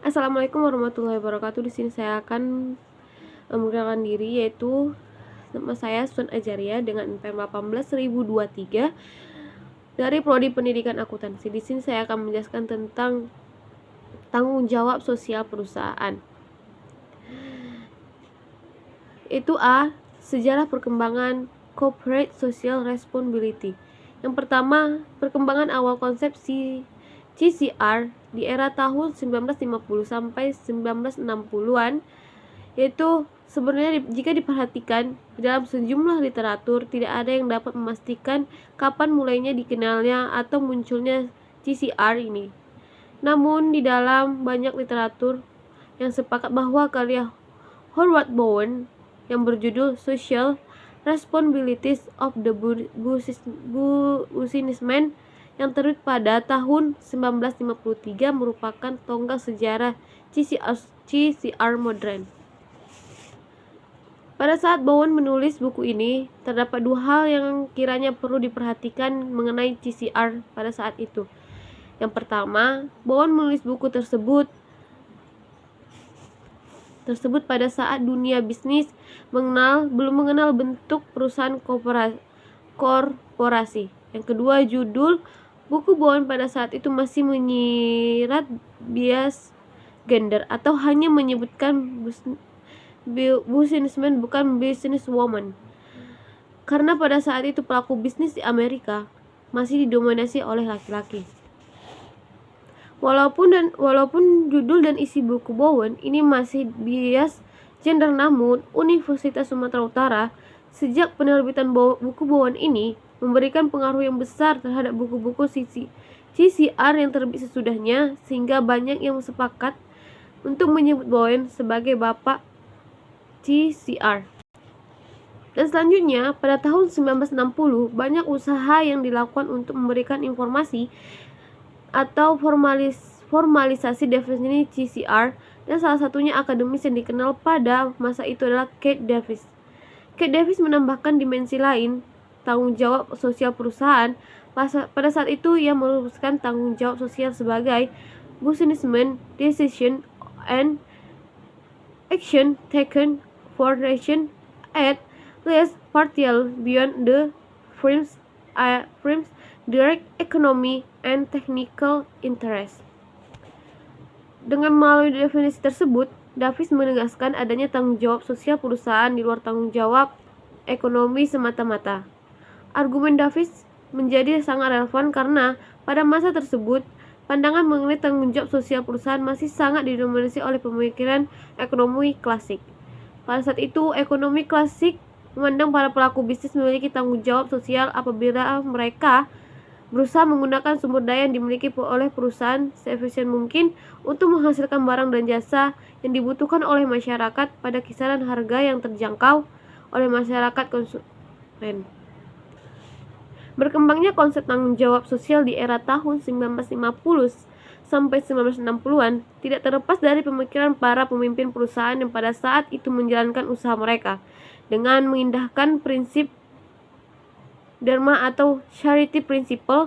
Assalamualaikum warahmatullahi wabarakatuh. Di sini saya akan memperkenalkan diri, yaitu nama saya Susan Ajaria dengan NPM 18023 dari Prodi Pendidikan Akuntansi. Di sini saya akan menjelaskan tentang tanggung jawab sosial perusahaan. Itu A. Sejarah perkembangan Corporate Social Responsibility. Yang pertama, perkembangan awal konsepsi CSR di era tahun 1950 sampai 1960-an, yaitu sebenarnya jika diperhatikan di dalam sejumlah literatur tidak ada yang dapat memastikan kapan mulainya dikenalnya atau munculnya CSR ini. Namun di dalam banyak literatur yang sepakat bahwa karya Howard Bowen yang berjudul Social Responsibilities of the Businessman yang terbit pada tahun 1953 merupakan tonggak sejarah CSR modern. Pada saat Bowen menulis buku ini, terdapat dua hal yang kiranya perlu diperhatikan mengenai CSR pada saat itu. Yang pertama, Bowen menulis buku tersebut pada saat dunia bisnis belum mengenal bentuk perusahaan korporasi. Yang kedua, judul buku Bowen pada saat itu masih menyirat bias gender atau hanya menyebutkan businessman bukan businesswoman. Karena pada saat itu pelaku bisnis di Amerika masih didominasi oleh laki-laki. Walaupun judul dan isi buku Bowen ini masih bias gender, namun Universitas Sumatera Utara sejak penerbitan buku Bowen ini memberikan pengaruh yang besar terhadap buku-buku CSR yang terbit sesudahnya, sehingga banyak yang sepakat untuk menyebut Bowen sebagai bapak CSR. Dan selanjutnya, pada tahun 1960, banyak usaha yang dilakukan untuk memberikan informasi atau formalisasi definisi CSR, dan salah satunya akademis yang dikenal pada masa itu adalah Kate Davis. Kate Davis menambahkan dimensi lain, tanggung jawab sosial perusahaan. Pada saat itu ia merumuskan tanggung jawab sosial sebagai businessman decision and action taken for nation at least partial beyond the firm's direct economy and technical interest. Dengan melalui definisi tersebut, Davis menegaskan adanya tanggung jawab sosial perusahaan di luar tanggung jawab ekonomi semata-mata. Argumen Davis menjadi sangat relevan karena pada masa tersebut, pandangan mengenai tanggung jawab sosial perusahaan masih sangat didominasi oleh pemikiran ekonomi klasik. Pada saat itu, ekonomi klasik memandang para pelaku bisnis memiliki tanggung jawab sosial apabila mereka berusaha menggunakan sumber daya yang dimiliki oleh perusahaan seefisien mungkin untuk menghasilkan barang dan jasa yang dibutuhkan oleh masyarakat pada kisaran harga yang terjangkau oleh masyarakat konsumen. Berkembangnya konsep tanggung jawab sosial di era tahun 1950 sampai 1960-an tidak terlepas dari pemikiran para pemimpin perusahaan yang pada saat itu menjalankan usaha mereka dengan mengindahkan prinsip Dharma atau Charity Principle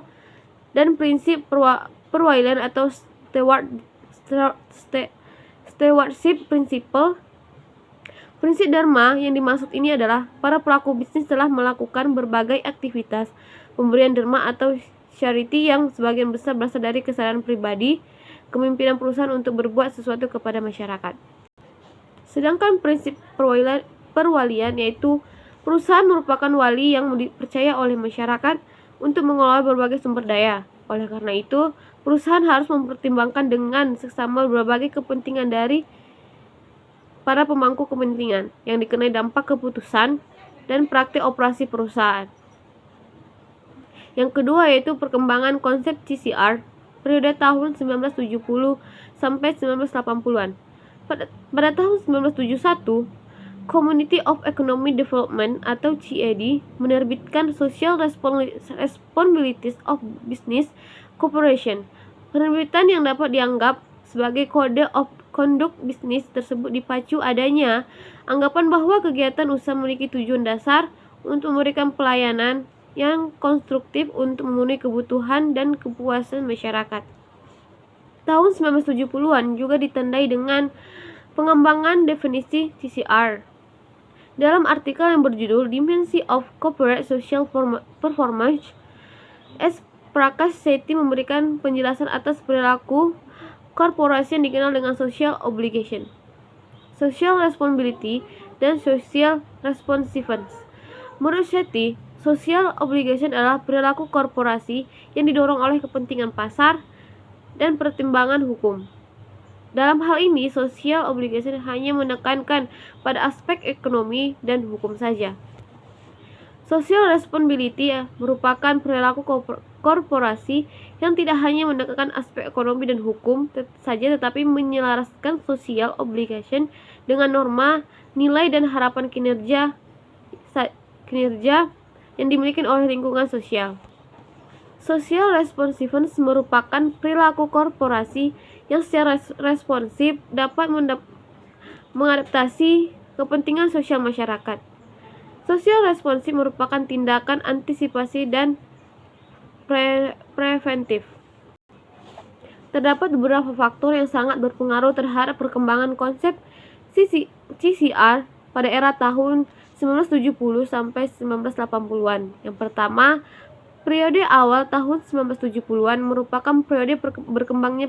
dan prinsip perwakilan atau Stewardship Principle. Prinsip Dharma yang dimaksud ini adalah para pelaku bisnis telah melakukan berbagai aktivitas pemberian dharma atau charity yang sebagian besar berasal dari kesadaran pribadi kepemimpinan perusahaan untuk berbuat sesuatu kepada masyarakat. Sedangkan prinsip perwalian yaitu perusahaan merupakan wali yang dipercaya oleh masyarakat untuk mengelola berbagai sumber daya. Oleh karena itu, perusahaan harus mempertimbangkan dengan seksama berbagai kepentingan dari para pemangku kepentingan yang dikenai dampak keputusan dan praktik operasi perusahaan. Yang kedua yaitu perkembangan konsep CSR periode tahun 1970 sampai 1980-an. Pada tahun 1971, Community of Economic Development atau CED menerbitkan Social Responsibilities of Business Corporation. Penerbitan yang dapat dianggap sebagai kode of conduct bisnis tersebut dipacu adanya anggapan bahwa kegiatan usaha memiliki tujuan dasar untuk memberikan pelayanan yang konstruktif untuk memenuhi kebutuhan dan kepuasan masyarakat. Tahun 1970-an juga ditandai dengan pengembangan definisi CCR. Dalam artikel yang berjudul Dimensi of Corporate Social Performance, S. Prakash Sethi memberikan penjelasan atas perilaku korporasi yang dikenal dengan social obligation, social responsibility, dan social responsiveness. Menurut Sethi, social obligation adalah perilaku korporasi yang didorong oleh kepentingan pasar dan pertimbangan hukum. Dalam hal ini, social obligation hanya menekankan pada aspek ekonomi dan hukum saja. Social responsibility merupakan perilaku korporasi yang tidak hanya menekankan aspek ekonomi dan hukum saja, tetapi menyelaraskan social obligation dengan norma, nilai, dan harapan kinerja yang dimiliki oleh lingkungan sosial. Social responsiveness merupakan perilaku korporasi yang secara responsif dapat mengadaptasi kepentingan sosial masyarakat. Social responsif merupakan tindakan antisipasi dan preventif. Terdapat beberapa faktor yang sangat berpengaruh terhadap perkembangan konsep CCR pada era tahun 1970 sampai 1980-an. Yang pertama, periode awal tahun 1970-an merupakan periode berkembangnya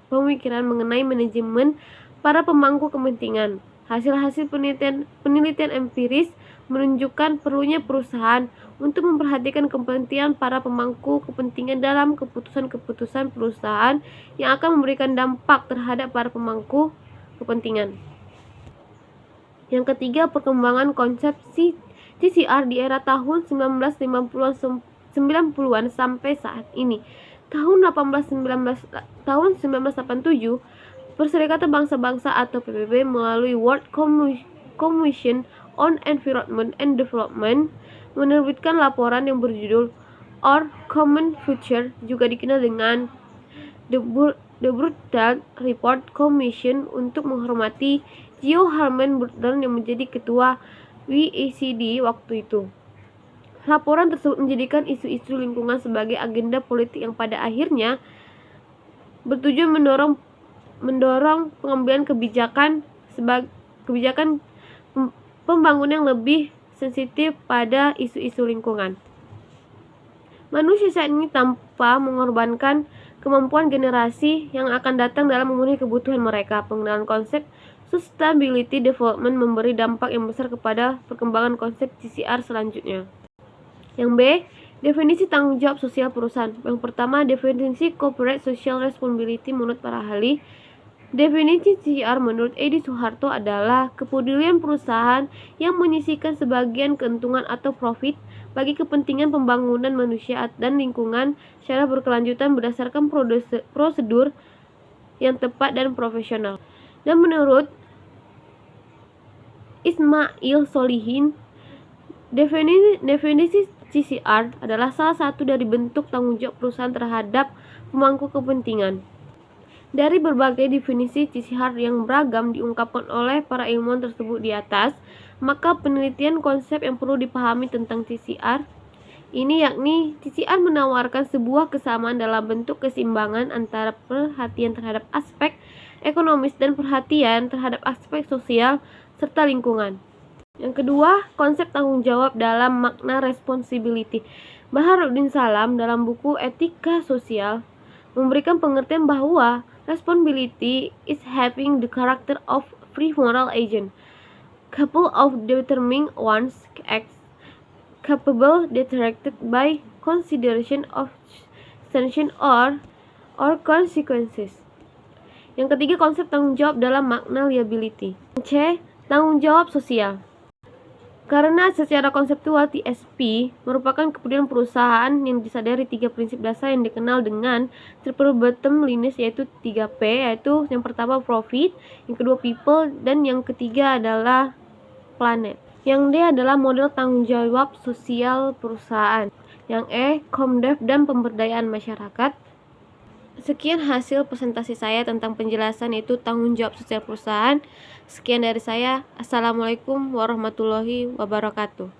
pemikiran mengenai manajemen para pemangku kepentingan. Hasil-hasil penelitian empiris menunjukkan perlunya perusahaan untuk memperhatikan kepentingan para pemangku kepentingan dalam keputusan-keputusan perusahaan yang akan memberikan dampak terhadap para pemangku kepentingan. Yang ketiga, perkembangan konsep CCR di era tahun 1990-an sampai saat ini. Tahun 1987, Perserikatan Bangsa-Bangsa atau PBB melalui World Commission on Environment and Development menerbitkan laporan yang berjudul Our Common Future, juga dikenal dengan The Brundtland Report Commission, untuk menghormati Geo Harman Brundtland yang menjadi ketua OECD waktu itu. Laporan tersebut menjadikan isu-isu lingkungan sebagai agenda politik yang pada akhirnya bertujuan mendorong pengambilan kebijakan pembangunan yang lebih sensitif pada isu-isu lingkungan. Manusia saat ini tanpa mengorbankan kemampuan generasi yang akan datang dalam memenuhi kebutuhan mereka. Pengenalan konsep sustainability development memberi dampak yang besar kepada perkembangan konsep CCR selanjutnya. Yang B, definisi tanggung jawab sosial perusahaan. Yang pertama, definisi corporate social responsibility menurut para ahli. Definisi CCR menurut Edi Soeharto adalah kepedulian perusahaan yang menyisihkan sebagian keuntungan atau profit bagi kepentingan pembangunan manusia dan lingkungan secara berkelanjutan berdasarkan prosedur yang tepat dan profesional. Dan menurut Ismail Solihin, definisi CCR adalah salah satu dari bentuk tanggung jawab perusahaan terhadap pemangku kepentingan. Dari berbagai definisi CCR yang beragam diungkapkan oleh para ilmuwan tersebut di atas, maka penelitian konsep yang perlu dipahami tentang CCR ini yakni CCR menawarkan sebuah kesamaan dalam bentuk keseimbangan antara perhatian terhadap aspek ekonomis dan perhatian terhadap aspek sosial serta lingkungan. Yang kedua, konsep tanggung jawab dalam makna responsibility. Baharuddin Salam dalam buku Etika Sosial memberikan pengertian bahwa responsibility is having the character of free moral agent, capable of determining one's acts, capable directed by consideration of sanction or consequences. Yang ketiga, konsep tanggung jawab dalam makna liability. C. Tanggung jawab sosial. Karena secara konseptual TSP merupakan kepedulian perusahaan yang disadari tiga prinsip dasar yang dikenal dengan triple bottom lines, yaitu 3P, yaitu yang pertama profit, yang kedua people, dan yang ketiga adalah planet. Yang D adalah model tanggung jawab sosial perusahaan. Yang E, Komdev dan pemberdayaan masyarakat. Sekian hasil presentasi saya tentang penjelasan yaitu tanggung jawab sosial perusahaan. Sekian dari saya. Assalamualaikum warahmatullahi wabarakatuh.